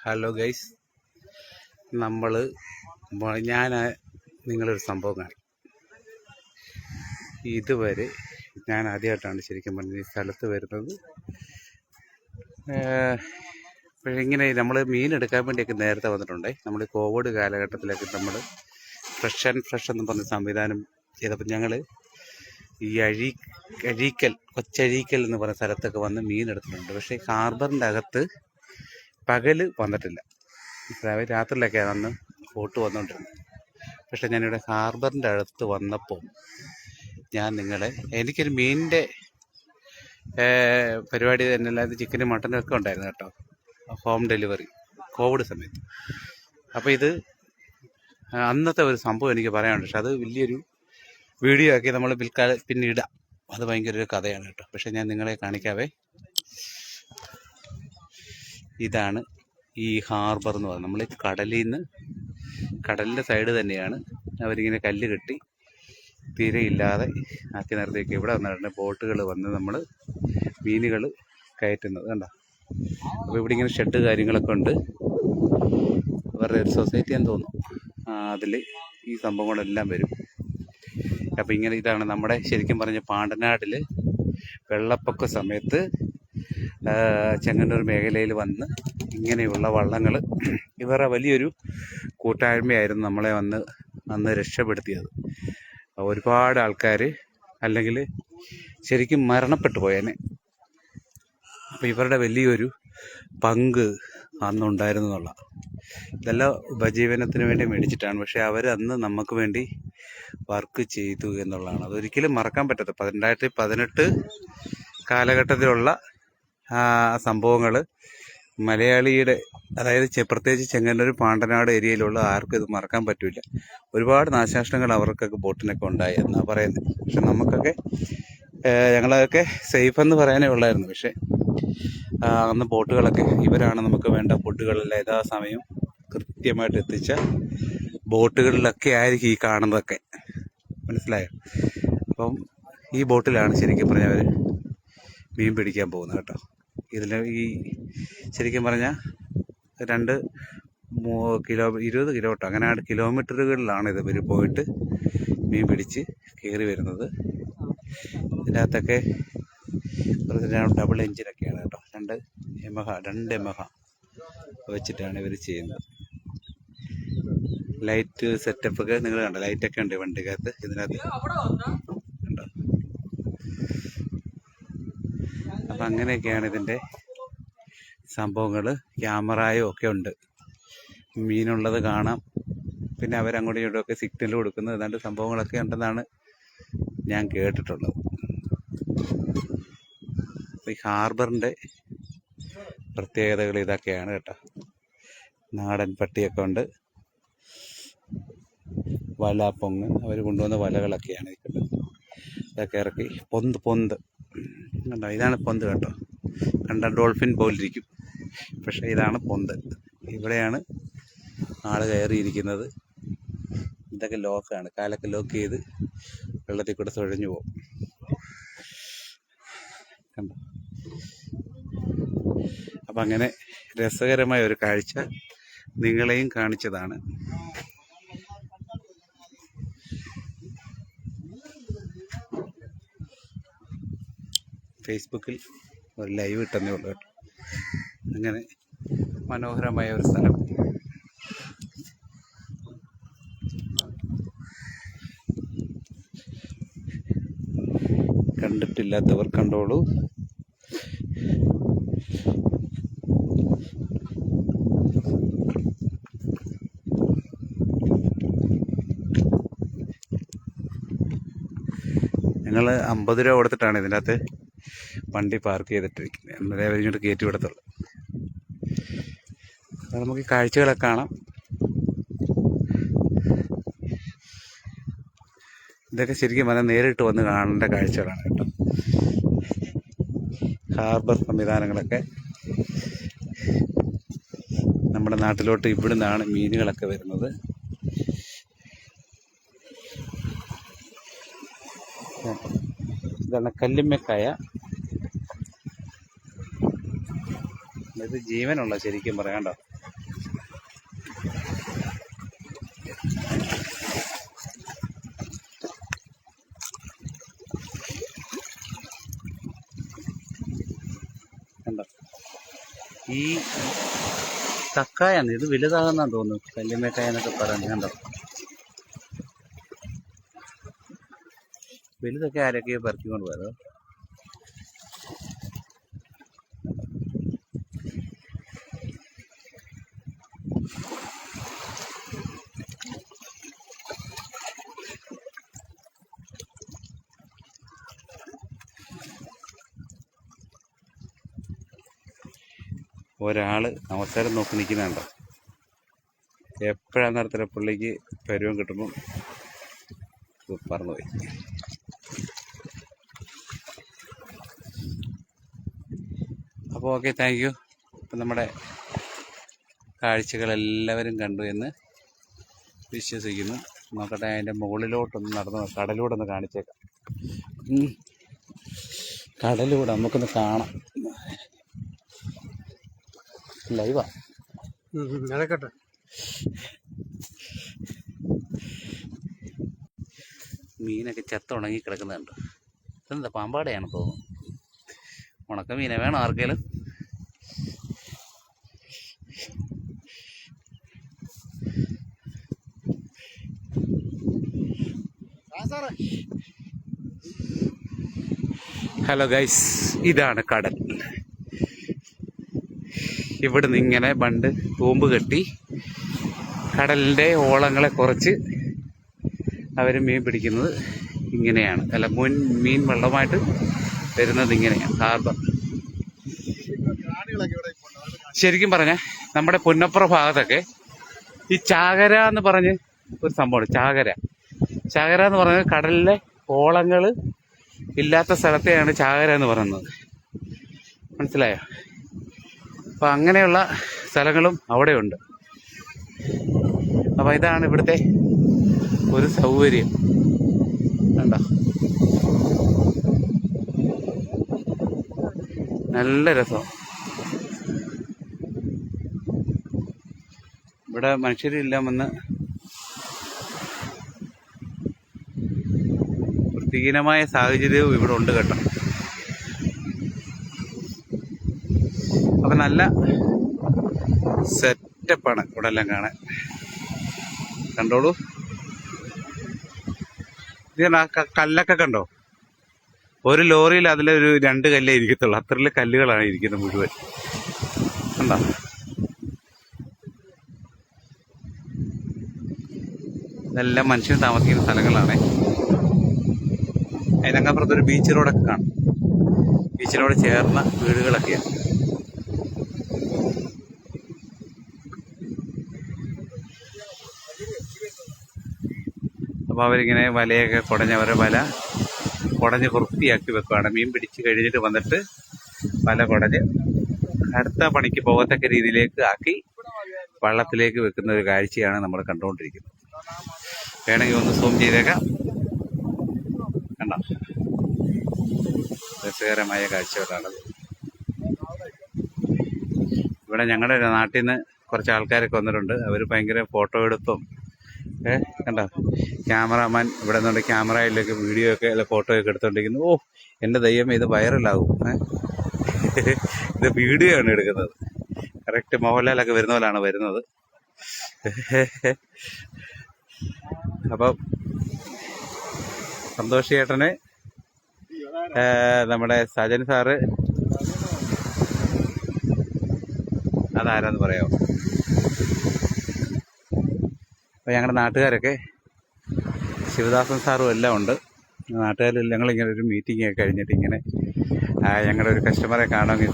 Hello guys, ഞാൻ നിങ്ങളൊരു സംഭവം കാണും. ഇതുവരെ ഞാൻ ആദ്യമായിട്ടാണ് ശരിക്കും പറഞ്ഞത് ഈ സ്ഥലത്ത് വരുന്നത്. ഇങ്ങനെ നമ്മൾ മീൻ എടുക്കാൻ വേണ്ടിയൊക്കെ നേരത്തെ വന്നിട്ടുണ്ടേ. നമ്മൾ കോവിഡ് കാലഘട്ടത്തിലൊക്കെ നമ്മൾ ഫ്രഷ് എന്ന് പറഞ്ഞ സംവിധാനം ചെയ്തപ്പോൾ ഞങ്ങൾ ഈ കൊച്ചഴീക്കൽ എന്ന് പറഞ്ഞ സ്ഥലത്തൊക്കെ വന്ന് മീൻ എടുത്തിട്ടുണ്ട്. പക്ഷേ ഹാർബറിൻ്റെ അകത്ത് പകല് വന്നിട്ടില്ല. രാത്രിയിലൊക്കെയാണ് അന്ന് ബോട്ട് വന്നുകൊണ്ടിരുന്നത്. പക്ഷെ ഞാനിവിടെ ഹാർബറിൻ്റെ അടുത്ത് വന്നപ്പോൾ എനിക്കൊരു മീനിൻ്റെ പരിപാടി തന്നെ, അല്ലാതെ ചിക്കനും മട്ടനും ഒക്കെ ഉണ്ടായിരുന്നു കേട്ടോ, ഹോം ഡെലിവറി കോവിഡ് സമയത്ത്. അപ്പോൾ ഇത് അന്നത്തെ ഒരു സംഭവം എനിക്ക് പറയാനുണ്ട്. പക്ഷെ അത് വലിയൊരു വീഡിയോ ആക്കി നമ്മൾ പിന്നെ ഇടാം. അത് ഭയങ്കര ഒരു കഥയാണ് കേട്ടോ. പക്ഷെ ഞാൻ നിങ്ങളെ കാണിക്കാവേ. ഇതാണ് ഈ ഹാർബർ എന്ന് പറയുന്നത്. നമ്മൾ കടലിൻ്റെ സൈഡ് തന്നെയാണ് അവരിങ്ങനെ കല്ല് കെട്ടി തീരെയില്ലാതെ ആക്കി നിർത്തിയൊക്കെ ഇവിടെ വന്നിട്ടുണ്ട്. ബോട്ടുകൾ വന്ന് നമ്മൾ മീനുകൾ കയറ്റുന്നത് കണ്ടോ. അപ്പോൾ ഇവിടെ ഇങ്ങനെ ഷെഡ് കാര്യങ്ങളൊക്കെ ഉണ്ട്. അവരുടെ ഒരു സൊസൈറ്റി എന്ന് തോന്നുന്നു. അതിൽ ഈ സംഭവങ്ങളെല്ലാം വരും. അപ്പോൾ ഇതാണ് നമ്മുടെ ശരിക്കും പറഞ്ഞ പാണ്ടനാടിൽ വെള്ളപ്പൊക്ക സമയത്ത് ചെങ്ങന്നൂർ മേഖലയിൽ വന്ന് ഇങ്ങനെയുള്ള വള്ളങ്ങൾ, ഇവരുടെ വലിയൊരു കൂട്ടായ്മയായിരുന്നു നമ്മളെ അന്ന് രക്ഷപ്പെടുത്തിയത്. ഒരുപാട് ആൾക്കാർ അല്ലെങ്കിൽ ശരിക്കും മരണപ്പെട്ടു പോയേനെ. അപ്പോൾ ഇവരുടെ വലിയൊരു പങ്ക് അന്നുണ്ടായിരുന്നു എന്നുള്ള. ഇതെല്ലാം ഉപജീവനത്തിന് വേണ്ടി മേടിച്ചിട്ടാണ്. പക്ഷെ അവർ അന്ന് നമുക്ക് വേണ്ടി വർക്ക് ചെയ്തു എന്നുള്ളതാണ്. അതൊരിക്കലും മറക്കാൻ പറ്റാത്ത 2018 കാലഘട്ടത്തിലുള്ള സംഭവങ്ങൾ മലയാളിയുടെ, അതായത് പ്രത്യേകിച്ച് ചെങ്ങന്നൂർ പാണ്ടനാട് ഏരിയയിലുള്ള ആർക്കും ഇത് മറക്കാൻ പറ്റില്ല. ഒരുപാട് നാശനഷ്ടങ്ങൾ അവർക്കൊക്കെ ബോട്ടിനൊക്കെ ഉണ്ടായി എന്നാണ് പറയുന്നത്. പക്ഷെ നമുക്കൊക്കെ ഞങ്ങളൊക്കെ സേഫ് എന്ന് പറയാനേ ഉള്ളായിരുന്നു. പക്ഷെ അന്ന് ബോട്ടുകളൊക്കെ ഇവരാണ് നമുക്ക് വേണ്ട ഫുഡുകളെല്ലാം യഥാസമയം കൃത്യമായിട്ട് എത്തിച്ച ബോട്ടുകളിലൊക്കെ ആയിരിക്കും ഈ കാണുന്നതൊക്കെ. മനസ്സിലായോ? അപ്പം ഈ ബോട്ടിലാണ് ശരിക്കും പറഞ്ഞാൽ അവർ മീൻ പിടിക്കാൻ പോകുന്നത് കേട്ടോ. ശരിക്കും പറഞ്ഞാൽ 20 കിലോമീറ്റർ അങ്ങനെ കിലോമീറ്ററുകളിലാണ് ഇവർ പോയിട്ട് മീൻ പിടിച്ച് കയറി വരുന്നത്. ഇതിനകത്തൊക്കെ ഡബിൾ എഞ്ചിനൊക്കെയാണ് കേട്ടോ. 2 യമഹ വെച്ചിട്ടാണ് ഇവർ ചെയ്യുന്നത്. ലൈറ്റ് സെറ്റപ്പ് ഒക്കെ നിങ്ങൾ കണ്ടോ, ലൈറ്റൊക്കെ ഉണ്ട് വണ്ടിക്കകത്ത്. ഇതിനകത്ത് കണ്ടോ. അപ്പം അങ്ങനെയൊക്കെയാണ് ഇതിൻ്റെ സംഭവങ്ങൾ. ക്യാമറയും ഒക്കെ ഉണ്ട്, മീനുള്ളത് കാണാം. പിന്നെ അവരങ്ങോട്ടും ഇങ്ങോട്ടുമൊക്കെ സിഗ്നൽ കൊടുക്കുന്നത് ഏതാണ്ട് സംഭവങ്ങളൊക്കെ ഉണ്ടെന്നാണ് ഞാൻ കേട്ടിട്ടുള്ളത്. ഈ ഹാർബറിൻ്റെ പ്രത്യേകതകൾ ഇതൊക്കെയാണ് കേട്ടോ. നാടൻ പട്ടിയൊക്കെ ഉണ്ട്, വല പൊങ്ങ് അവർ കൊണ്ടുവന്ന വലകളൊക്കെയാണ് ഇതൊക്കെ ഇറക്കി പൊന്ത് കണ്ടോ. ഇതാണ് പൊന്ത് കേട്ടോ. കണ്ട ഡോൾഫിൻ പോലിരിക്കും, പക്ഷേ ഇതാണ് പൊന്ത്. ഇവിടെയാണ് ആള് കയറിയിരിക്കുന്നത്. ഇതൊക്കെ ലോക്കാണ്, കാലൊക്കെ ലോക്ക് ചെയ്ത് വെള്ളത്തിൽ കൂടെ തുഴഞ്ഞു പോകും. കണ്ടോ. അപ്പം അങ്ങനെ രസകരമായ ഒരു കാഴ്ച നിങ്ങളെയും കാണിച്ചതാണ്. ഫേസ്ബുക്കിൽ ഒരു ലൈവ് ഇട്ടെന്നേ ഉള്ളൂ കേട്ടോ. അങ്ങനെ മനോഹരമായ ഒരു സ്ഥലം. കണ്ടിട്ടില്ലാത്തവർ കണ്ടോളൂ. ഞങ്ങൾ 50 രൂപ കൊടുത്തിട്ടാണ് ഇതിനകത്ത് വണ്ടി പാർക്ക് ചെയ്തിട്ടിരിക്കുന്നത്. എന്നാലേ അവരിങ്ങോട്ട് കയറ്റി വിടത്തുള്ളൂ. അപ്പോൾ നമുക്ക് ഈ കാഴ്ചകളൊക്കെ കാണാം. ഇതൊക്കെ ശരിക്കും പറഞ്ഞാൽ നേരിട്ട് വന്ന് കാണേണ്ട കാഴ്ചകളാണ് കേട്ടോ. ഹാർബർ സംവിധാനങ്ങളൊക്കെ നമ്മുടെ നാട്ടിലോട്ട് ഇവിടുന്നാണ് മീനുകളൊക്കെ വരുന്നത്. ഇതാണ് കല്ലുമ്മക്കായ. ഇത് ജീവനുള്ള ശരിക്കും പറയാണ്ടോ. കണ്ടോ ഈ കക്കായാണ്, ഇത് വലുതാകുന്നാന്ന് തോന്നുന്നു, കല്ലുമേക്കായ എന്നൊക്കെ പറയുന്നത്. കണ്ടോ വലുതൊക്കെ ആരൊക്കെയോ പെറുക്കിക്കൊണ്ട് പോയത്. ഒരാള് അവസരം നോക്കി നിൽക്കുന്നുണ്ടോ. എപ്പോഴാന്ന് നേരത്തെ പുള്ളിക്ക് പരുവം കിട്ടുമ്പം പറന്നുപോയി. അപ്പോൾ ഓക്കെ, താങ്ക് യു. അപ്പം നമ്മുടെ കാഴ്ചകളെല്ലാവരും കണ്ടു എന്ന് വിശ്വസിക്കുന്നു. നോക്കട്ടെ, അതിൻ്റെ മുകളിലോട്ടൊന്ന് നടന്ന് കടലൂടെ ഒന്ന് കാണിച്ചേക്കാം. കടലൂടെ നമുക്കൊന്ന് കാണാം. ലൈവാ നടക്കട്ടെ. മീനൊക്കെ ചത്തുണങ്ങി കിടക്കുന്നുണ്ട്. ഇതെന്താ പാമ്പാടയാണ് തോന്നുന്നു. ഉണക്ക മീനെ വേണം ആർക്കേലും. ഹലോ ഗൈസ്, ഇതാണ് കടൽ. ഇവിടുന്ന് ഇങ്ങനെ പണ്ട് തൂമ്പ് കെട്ടി കടലിൻ്റെ ഓളങ്ങളെ കുറച്ച് അവർ മീൻ പിടിക്കുന്നത് ഇങ്ങനെയാണ്. അല്ല, മീൻ വെള്ളമായിട്ട് വരുന്നത് ഇങ്ങനെയാണ്. ഹാർബർ ശരിക്കും പറഞ്ഞാൽ നമ്മുടെ പുന്നപ്പുറ ഭാഗത്തൊക്കെ ഈ ചാകര എന്ന് പറഞ്ഞ് ഒരു സംഭവമാണ്. ചാകര എന്ന് പറഞ്ഞാൽ കടലിലെ ഓളങ്ങൾ ഇല്ലാത്ത സ്ഥലത്തെയാണ് ചാകര എന്ന് പറയുന്നത്. മനസ്സിലായോ? അപ്പം അങ്ങനെയുള്ള സ്ഥലങ്ങളും അവിടെയുണ്ട്. അപ്പം ഇതാണ് ഇവിടുത്തെ ഒരു സൗകര്യം. കണ്ടോ, നല്ല രസം. ഇവിടെ മനുഷ്യരില്ലാമെന്ന് വൃത്തിഹീനമായ സാഹചര്യവും ഇവിടെ ഉണ്ട് കേട്ടോ. അപ്പം നല്ല സെറ്റപ്പാണ് ഇവിടെ എല്ലാം കാണാൻ. കണ്ടോളൂ, ഇത് കല്ലൊക്കെ കണ്ടോ? ഒരു ലോറിയിൽ അതിലൊരു 2 കല്ലേ ഇരിക്കത്തുള്ളൂ. അത്രയുള്ള കല്ലുകളാണ് ഇരിക്കുന്നത് മുഴുവൻ. കണ്ടോ? ഇതെല്ലാം മനുഷ്യൻ താമസിക്കുന്ന സ്ഥലങ്ങളാണ്. അതിനങ്ങപ്പുറത്തൊരു ബീച്ച് റോഡൊക്കെ കാണും. ബീച്ചിനോട് ചേർന്ന വീടുകളൊക്കെയാണ്. അപ്പോൾ അവരിങ്ങനെ വലയൊക്കെ കുടഞ്ഞവരെ വല കുടഞ്ഞ് വൃത്തിയാക്കി വെക്കുകയാണ്. മീൻ പിടിച്ച് കഴിഞ്ഞിട്ട് വന്നിട്ട് വല കുടഞ്ഞ് അടുത്ത പണിക്ക് പോകത്തക്ക രീതിയിലേക്ക് ആക്കി വള്ളത്തിലേക്ക് വെക്കുന്ന ഒരു കാഴ്ചയാണ് നമ്മൾ കണ്ടുകൊണ്ടിരിക്കുന്നത്. വേണമെങ്കിൽ ഒന്ന് സൂം ചെയ്തേക്കാം. കണ്ടോ, രസകരമായ കാഴ്ചകളാണത്. ഇവിടെ ഞങ്ങളുടെ നാട്ടിൽ നിന്ന് കുറച്ച് ആൾക്കാരൊക്കെ വന്നിട്ടുണ്ട്. അവർ ഭയങ്കര ഫോട്ടോ എടുത്തും കണ്ടോ, ക്യാമറാമാൻ ഇവിടെ നിന്നുകൊണ്ട് ക്യാമറയിലൊക്കെ വീഡിയോ ഒക്കെ അല്ല ഫോട്ടോ ഒക്കെ എടുത്തുകൊണ്ടിരിക്കുന്നു. ഓ എൻ്റെ ദൈവം, ഇത് വൈറലാകും. ഇത് വീഡിയോ ആണ് എടുക്കുന്നത്. കറക്റ്റ് മോഹൻലാലൊക്കെ വരുന്ന പോലാണ് വരുന്നത്. അപ്പം സന്തോഷ് ചേട്ടന്, നമ്മുടെ സജൻ സാറ്, അതാരാന്ന് പറയാമോ? അപ്പോൾ ഞങ്ങളുടെ നാട്ടുകാരൊക്കെ ശിവദാസൻ സാറും എല്ലാം ഉണ്ട്. നാട്ടുകാരെല്ലാം ഞങ്ങളിങ്ങനെ ഒരു മീറ്റിംഗ് ഒക്കെ കഴിഞ്ഞിട്ട് ഇങ്ങനെ ഞങ്ങളുടെ ഒരു കസ്റ്റമറെ കാണാൻ